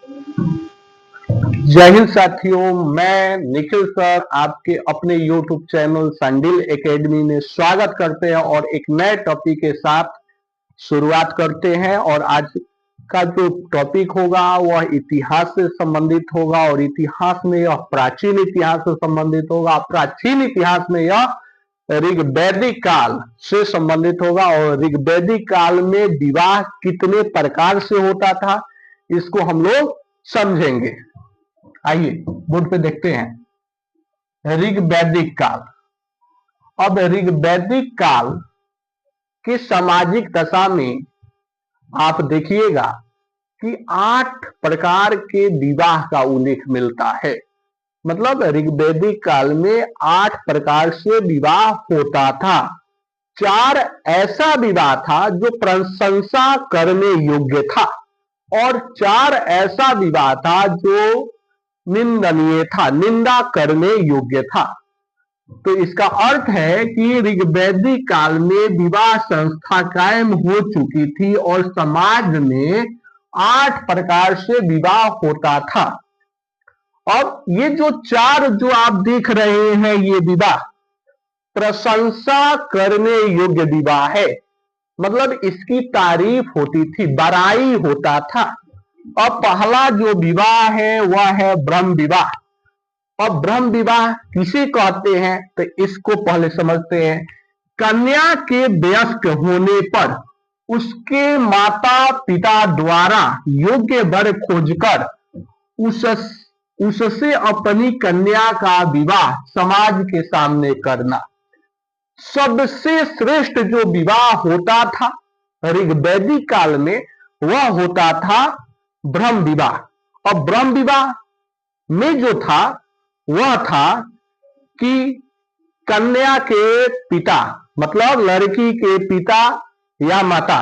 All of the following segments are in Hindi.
जय हिंद साथियों, मैं निखिल सर आपके अपने YouTube चैनल संडिल एकेडमी में स्वागत करते हैं और एक नए टॉपिक के साथ शुरुआत करते हैं। और आज का जो टॉपिक होगा वह इतिहास से संबंधित होगा और इतिहास में यह प्राचीन इतिहास से संबंधित होगा। प्राचीन इतिहास में यह ऋग्वैदिक काल से संबंधित होगा और ऋग्वैदिक काल में विवाह कितने प्रकार से होता था इसको हम लोग समझेंगे। आइए बोर्ड पे देखते हैं ऋग्वैदिक काल। अब ऋग्वैदिक काल की सामाजिक दशा में आप देखिएगा कि 8 प्रकार के विवाह का उल्लेख मिलता है। मतलब ऋग्वैदिक काल में 8 प्रकार से विवाह होता था। 4 ऐसा विवाह था जो प्रशंसा करने योग्य था और 4 ऐसा विवाह था जो निंदनीय था, निंदा करने योग्य था। तो इसका अर्थ है कि ऋग्वैदिक काल में विवाह संस्था कायम हो चुकी थी और समाज में 8 प्रकार से विवाह होता था। अब ये जो 4 जो आप देख रहे हैं ये विवाह प्रशंसा करने योग्य विवाह है। मतलब इसकी तारीफ होती थी, बड़ाई होता था। अब पहला जो विवाह है वह है ब्रह्म विवाह। अब ब्रह्म विवाह किसे कहते हैं तो इसको पहले समझते हैं। कन्या के वयस्क होने पर उसके माता पिता द्वारा योग्य वर खोजकर उससे अपनी कन्या का विवाह समाज के सामने करना। सबसे श्रेष्ठ जो विवाह होता था ऋग्वैदिक काल में वह होता था ब्रह्म विवाह। और ब्रह्म विवाह में जो था वह था कि कन्या के पिता मतलब लड़की के पिता या माता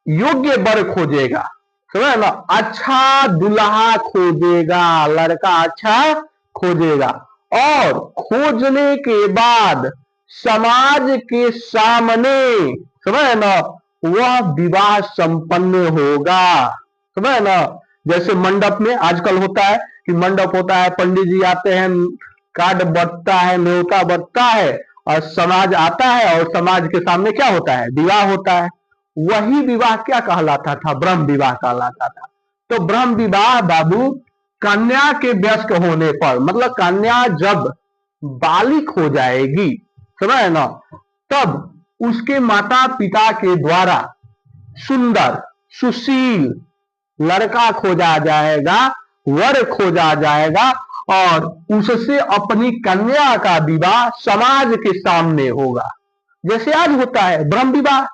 योग्य वर खोजेगा, समझ ना, अच्छा दूल्हा खोजेगा, लड़का अच्छा खोजेगा और खोजने के बाद समाज के सामने, समझ ना, वह विवाह संपन्न होगा। समझ ना, जैसे मंडप में आजकल होता है कि मंडप होता है, पंडित जी आते हैं, कार्ड बंटता है, न्योता बंटता है और समाज आता है और समाज के सामने क्या होता है, विवाह होता है। वही विवाह क्या कहलाता था, ब्रह्म विवाह कहलाता था। तो ब्रह्म विवाह बाबू कन्या के वयस्क होने पर, मतलब कन्या जब बालिक हो जाएगी, समझ ना, तब उसके माता पिता के द्वारा सुंदर सुशील लड़का खोजा जाएगा, वर खोजा जाएगा और उससे अपनी कन्या का विवाह समाज के सामने होगा। जैसे आज होता है ब्रह्म विवाह,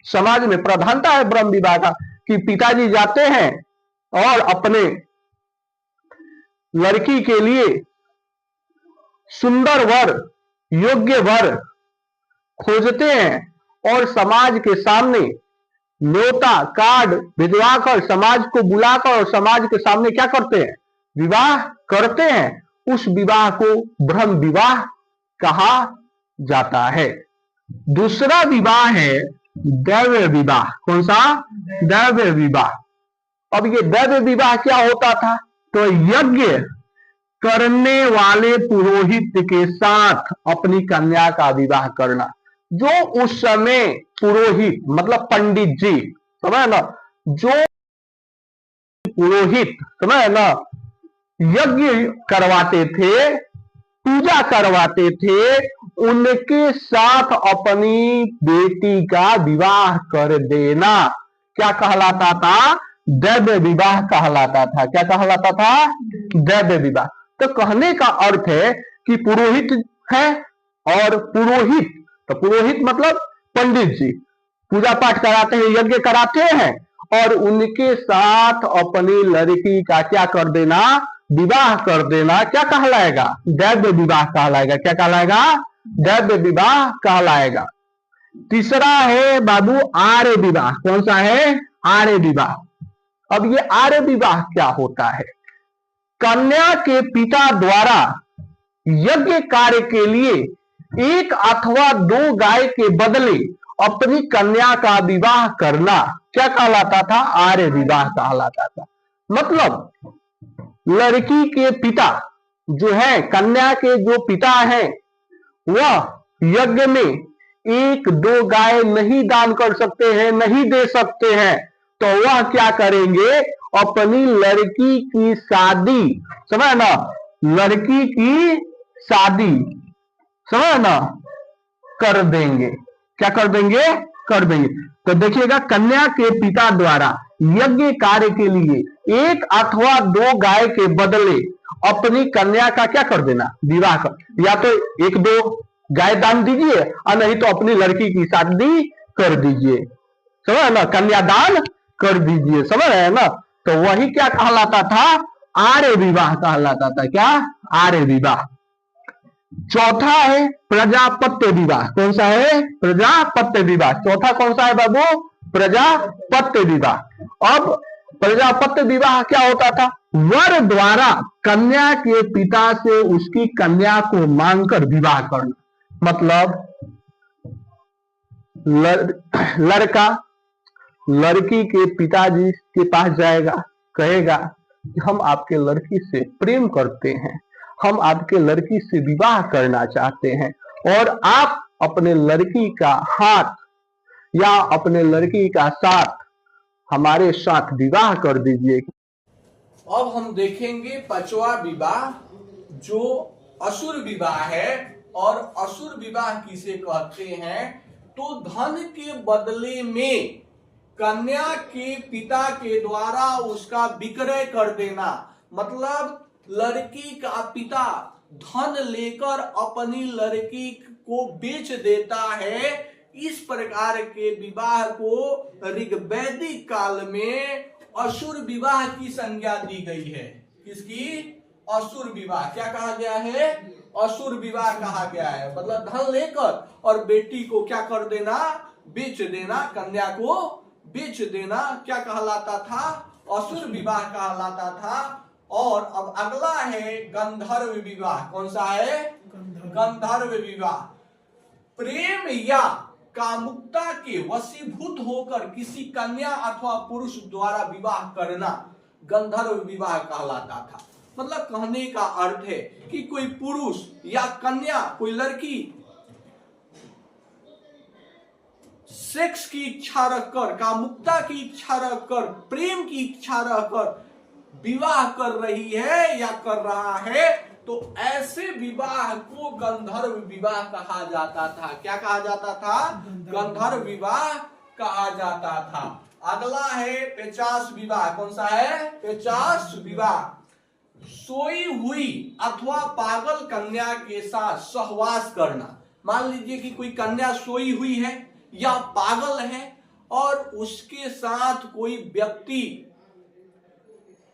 समाज में प्रधानता है ब्रह्म विवाह का कि पिताजी जाते हैं और अपने लड़की के लिए सुंदर वर, योग्य वर खोजते हैं और समाज के सामने न्योता कार्ड भिजवाकर समाज को बुलाकर और समाज के सामने क्या करते हैं, विवाह करते हैं। उस विवाह को ब्रह्म विवाह कहा जाता है। दूसरा विवाह है दैव विवाह। कौन सा? दैव विवाह। अब ये दैव विवाह क्या होता था तो यज्ञ करने वाले पुरोहित के साथ अपनी कन्या का विवाह करना। जो उस समय पुरोहित मतलब पंडित जी, समझ ना, जो पुरोहित, समझ ना, यज्ञ करवाते थे, पूजा करवाते थे, उनके साथ अपनी बेटी का विवाह कर देना क्या कहलाता था, दैव विवाह कहलाता था। क्या कहलाता था? दैव विवाह। तो कहने का अर्थ है कि पुरोहित है और पुरोहित, तो पुरोहित मतलब पंडित जी पूजा पाठ कराते हैं, यज्ञ कराते हैं और उनके साथ अपनी लड़की का क्या कर देना, विवाह कर देना। क्या कहलाएगा? दैव विवाह कहलाएगा। क्या कहलाएगा? दैव विवाह कहलाएगा। तीसरा है बाबू आर्य विवाह। कौन सा है? आर्य विवाह। अब ये आर्य विवाह क्या होता है? कन्या के पिता द्वारा यज्ञ कार्य के लिए 1 अथवा 2 गाय के बदले अपनी कन्या का विवाह करना क्या कहलाता था? आर्य विवाह कहलाता था। मतलब लड़की के पिता जो है, कन्या के जो पिता हैं, वह यज्ञ में 1-2 गाय नहीं दान कर सकते हैं, नहीं दे सकते हैं, तो वह क्या करेंगे? अपनी लड़की की शादी, समझ ना, लड़की की शादी, समझ ना, कर देंगे। क्या कर देंगे? कर देंगे। तो देखिएगा, कन्या के पिता द्वारा यज्ञ कार्य के लिए 1 अथवा 2 गाय के बदले अपनी कन्या का क्या कर देना? विवाह कर, या तो 1-2 गाय दान दीजिए और नहीं तो अपनी लड़की की शादी कर दीजिए, समझ ना, कन्यादान कर दीजिए, समझ रहे हैं ना। तो वही क्या कहलाता था? आर्य विवाह कहलाता था। क्या? आर्य विवाह। चौथा है प्रजापत्य विवाह। कौन सा है? प्रजापत्य विवाह। चौथा कौन सा है बाबू? प्रजापत्य विवाह। अब प्रजापत्य विवाह क्या होता था? वर द्वारा कन्या के पिता से उसकी कन्या को मांगकर विवाह करना। मतलब लड़का लड़की के पिताजी के पास जाएगा, कहेगा कि हम आपके लड़की से प्रेम करते हैं, हम आपके लड़की से विवाह करना चाहते हैं, और आप अपने लड़की का हाथ या अपने लड़की का साथ हमारे साथ विवाह कर दीजिए। अब हम देखेंगे 5वां विवाह, जो असुर विवाह है। और असुर विवाह किसे कहते हैं? तो धन के बदले में कन्या के पिता के द्वारा उसका विक्रय कर देना। मतलब लड़की का पिता धन लेकर अपनी लड़की को बेच देता है। इस प्रकार के विवाह को ऋग्वैदिक काल में असुर विवाह की संज्ञा दी गई है। किसकी? असुर विवाह। क्या कहा गया है? असुर विवाह कहा गया है। मतलब धन लेकर और बेटी को क्या कर देना? बेच देना, कन्या को बेच देना। क्या कहलाता था? असुर विवाह कहलाता था। और अब अगला है गंधर्व विवाह। कौन सा है? गंधर्व विवाह। प्रेम या कामुकता के वशीभूत होकर किसी कन्या अथवा पुरुष द्वारा विवाह करना गंधर्व विवाह कहलाता था। मतलब कहने का अर्थ है कि कोई पुरुष या कन्या, कोई लड़की सेक्स की इच्छा रखकर, कामुकता की इच्छा रखकर, प्रेम की इच्छा रखकर विवाह कर रही है या कर रहा है, तो ऐसे विवाह को गंधर्व विवाह कहा जाता था। क्या कहा जाता था? गंधर्व विवाह कहा जाता था। अगला है पेचास विवाह। कौन सा है? पेचास विवाह। सोई हुई अथवा पागल कन्या के साथ सहवास करना। मान लीजिए कि कोई कन्या सोई हुई है या पागल है और उसके साथ कोई व्यक्ति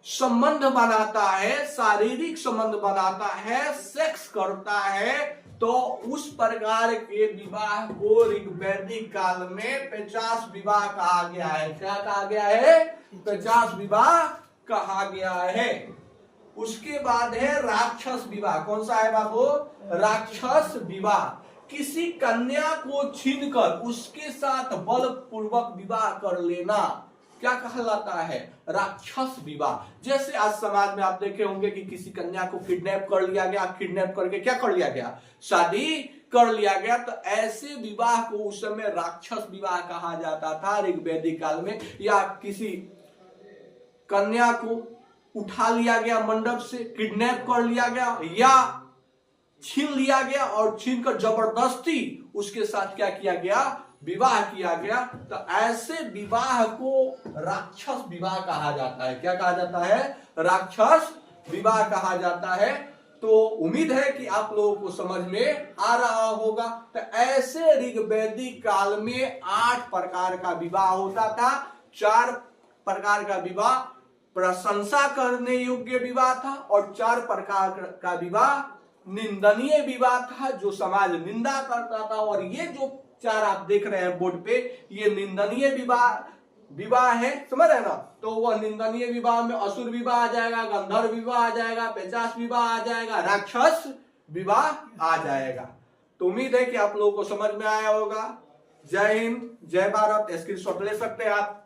संबंध बनाता है, शारीरिक संबंध बनाता है, सेक्स करता है, तो उस प्रकार के विवाह को ऋग्वैदिक काल में 50 विवाह कहा गया है। क्या कहा गया है? 50 विवाह कहा गया है। उसके बाद है राक्षस विवाह। कौन सा है बाबू? राक्षस विवाह। किसी कन्या को छीनकर उसके साथ बलपूर्वक विवाह कर लेना क्या कहलाता है? राक्षस विवाह। जैसे आज समाज में आप देखे होंगे कि किसी कन्या को किडनैप कर लिया गया, किडनैप करके क्या कर लिया गया? शादी कर लिया गया। तो ऐसे विवाह को उस समय राक्षस विवाह कहा जाता था ऋग्वैदिक काल में। या किसी कन्या को उठा लिया गया मंडप से, किडनैप कर लिया गया या छीन लिया गया और छीनकर जबरदस्ती उसके साथ क्या किया गया? विवाह किया गया। तो ऐसे विवाह को राक्षस विवाह कहा जाता है। क्या कहा जाता है? राक्षस विवाह कहा जाता है। तो उम्मीद है कि आप लोगों को समझ में आ रहा होगा। तो ऐसे ऋग्वैदिक काल में 8 प्रकार का विवाह होता था। 4 प्रकार का विवाह प्रशंसा करने योग्य विवाह था और 4 प्रकार का विवाह निंदनीय विवाह था, जो समाज निंदा करता था। और ये जो 4 आप देख रहे हैं बोर्ड पे, ये निंदनीय विवाह है, समझ रहे ना। तो वह निंदनीय विवाह में असुर विवाह आ जाएगा, गंधर्व विवाह आ जाएगा, पेचास विवाह आ जाएगा, राक्षस विवाह आ जाएगा। तो उम्मीद है कि आप लोगों को समझ में आया होगा। जय हिंद, जय भारत। स्क्रीनशॉट ले सकते हैं आप।